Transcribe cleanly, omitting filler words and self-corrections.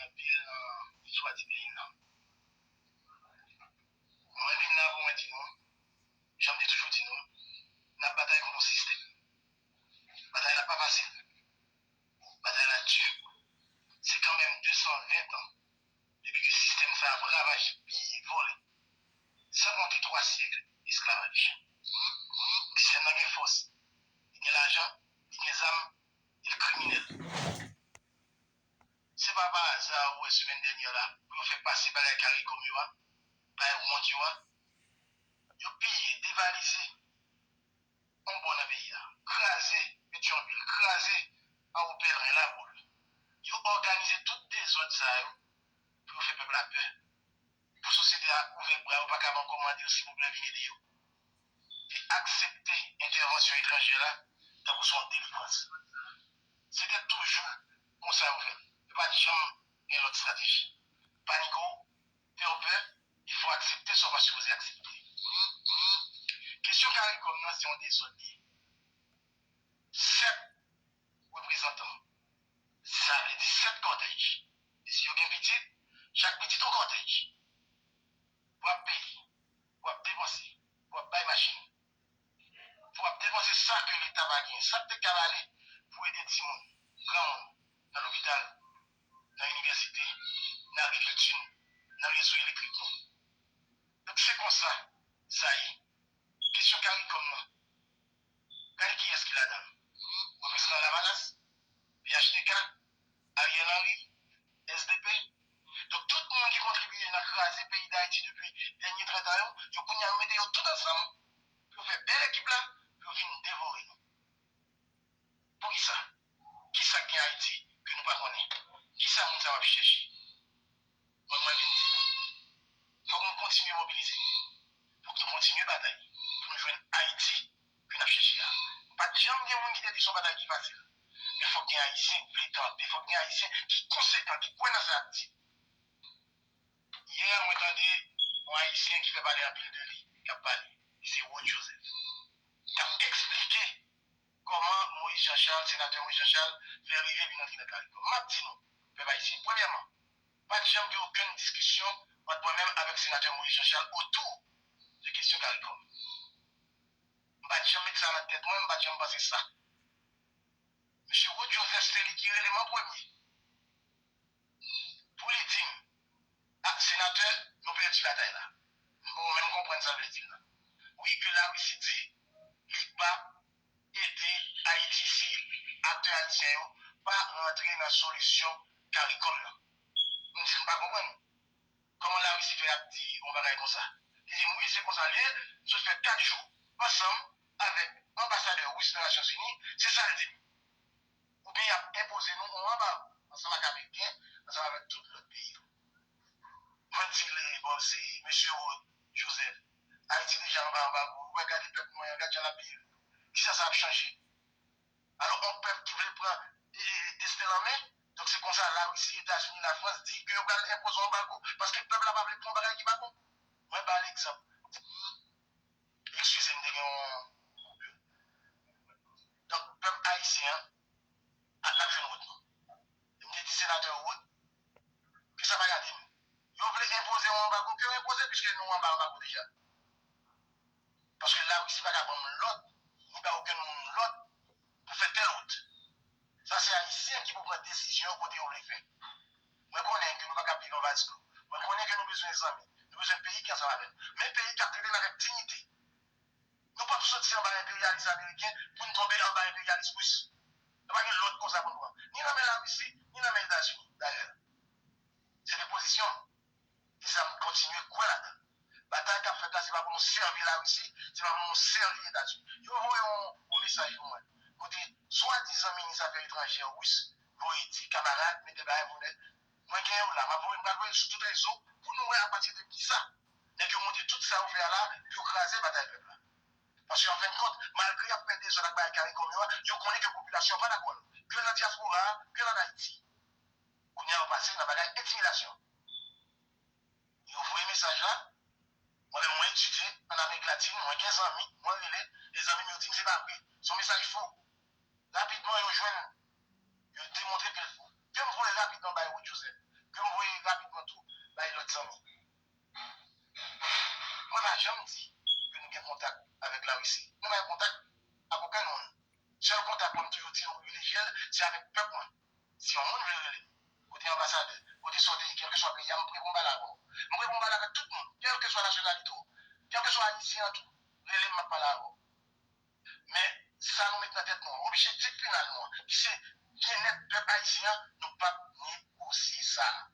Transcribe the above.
en pile soit du pays. Moi, je viens là pour me dire non. J'aime toujours dire non. La bataille contre le système. La bataille n'est pas facile. La bataille est dure. C'est quand même 220 ans depuis que le système fait un ravage, pillé, volé. 53 siècles d'esclavage. Le système n'a pas force. Il y a l'argent, il y a les armes, il y a le criminel. C'est pas par hasard où la semaine dernière là, vous faites passer par les carrés comme vous, par les mondiaux, vous pillez, dévalisé, on bon pays là, crasé, Pétionville, crasé, à vous pèlerin la boule. Vous organisez toutes les autres ça, pour faire peuple la peur. Pour la société à ouvrir bras, ou pas qu'à commander s'il vous plaît, venez de vous. Et accepter l'intervention étrangère là, dans son délivrance. C'était toujours comme ça vous faites. Pas de chambre et l'autre stratégie. Panico, peur, il faut accepter ce que vous accepter. Question carré comme nous, c'est on désolé. 7 représentants. Ça veut dire 7 cortèges. Et si vous avez un petit, chaque petit au cortège. Pour payer, pour dépenser, pour payer machine. Pour dépenser ça que l'État va gagner. Ça peut cavaler pour aider tout le monde. Grand monde, dans l'hôpital, dans l'université, dans l'agriculture, dans les réseaux électriques. Donc c'est comme ça, ça y est. Question carré comme nous. Qui est-ce qu'il a dans? Le président Lavalas, PHTK, Ariel Henry, SDP. Donc tout le monde qui contribue à craser le pays d'Haïti depuis les derniers 30 ans, ils ont mis tout ensemble pour faire belle équipe là, pour venir dévorer nous. Pour qui ça? Qui ça qui est Haïti que nous ne connaissons? Qui ça nous va chercher? Moi, je dis, il faut qu'on continue à mobiliser. Il faut qu'on continue à batailler. Pour nous joindre Haïti, que nous cherchons. Pas de gens qui ont dit son bataille qui est facile. Mais il faut qu'il y ait un Haïtien qui il faut qu'il y ait un Haïtien qui est conséquent, qui connaît sa activité. Hier, on entendait un Haïtien qui fait parler à pile de lui, qui a parlé. C'est Wood Joseph. Qui a expliqué comment Moïse Jean-Charles, sénateur Moïse Jean-Charles, fait arriver à notre CARICOM. Maintenant, peuple haïtien, premièrement, pas de jamais aucune discussion entre moi-même avec le sénateur Moïse Jean-Charles autour de questions CARICOM. Pas de jamais mettre ça dans la tête, moi, pas de jamais penser ça. Monsieur Wood Joseph, c'est lui qui est l'élément premier. Pour les dire, sénateur, nous perdons la taille là. Vous même comprendre ça veut dire là. Oui, que la Russie dit, il n'a pas aidé Haïti si acteurs haïtiens pas rentrer dans la solution CARICOM là. Nous ne pas comprendre. Comment la Russie fait dire on va faire comme ça? Il dit oui, c'est comme ça. Je fais 4 jours ensemble avec l'ambassadeur russe des Nations Unies. C'est ça le dit. Ou bien il a imposé nous en bas, ensemble avec Américains, ensemble avec tout l'autre pays. Moi, je dis, bon, c'est M. Joseph. Haïti déjà en bas, vous regardez le peuple moyen, regardez la pays. Qui ça a changé? Alors, un peuple qui veut prendre des destin en main, donc c'est comme ça, la Russie, les États-Unis, la France dit que vous allez imposer un bago. Parce que le peuple n'a pas voulu prendre un bago qui va bon. Moi, par l'exemple. Excusez-moi, donc, le peuple haïtien a la jeune route. Il me dit, sénateur route, que ça va garder. Vous voulez imposer un bago, que vous imposez, puisque nous, on va un bago déjà. Parce que la Russie va garder l'autre, il n'y a aucun l'autre pour faire telle route. Ça, c'est haïtien qui peut prendre des décisions côté où on les fait. Moi, je connais que nous ne pouvons pas appliquer en Vasco. Moi, je connais que nous avons besoin d'amis. Nous avons besoin d'un pays qui a ça avec. Mais un pays qui a traité avec dignité. Nous ne pouvons pas sortir en bas impérialiste américain pour nous tomber en bas impérialiste russe. Nous ne pouvons pas l'autre cause pour nous. Ni dans la Russie, ni dans les États-Unis, d'ailleurs. C'est des positions. Et ça continue quoi là-dedans? La bataille qu'a fait là, ce n'est pas pour nous servir la Russie, c'est pas pour nous servir les États-Unis. Vous voyez un message pour moi. Côté, soi-disant ministre des Affaires étrangères russe, vous dites, camarades, mettez bien vous êtes. Moi, je suis là, je vais sur tous les eaux pour nous voir à partir de qui ça. Et que monter tout ça ouvert là, puis écraser la bataille peuple là. Parce qu'en fin de compte, malgré la perte des zones à carré comme moi, je connais que la population n'est pas d'accord. Que dans la diaspora, que dans Haïti. On y a passé dans la bataille intimidation. Et vous voyez le message là? Moi, étudié en Amérique latine, moi, 15 amis, moi, les amis me disent que c'est pas vrai. Son message faux. Rapidement, ils rejoignent, ils démontrent que c'est faux. Que vous voulez rapidement, Joseph, que politique privilégiée, c'est avec le peuple. Si on veut côté ambassadeur, côté sorti, quel que soit le pays, je vais combattre là-bas. Je vais combattre avec tout le monde, quelle que soit la nationalité, quel que soit haïtien, tout. Je vais pas là-bas. Mais ça nous met dans la tête, l'objectif final, c'est bien-être peuple haïtien, nous pas négocier ça.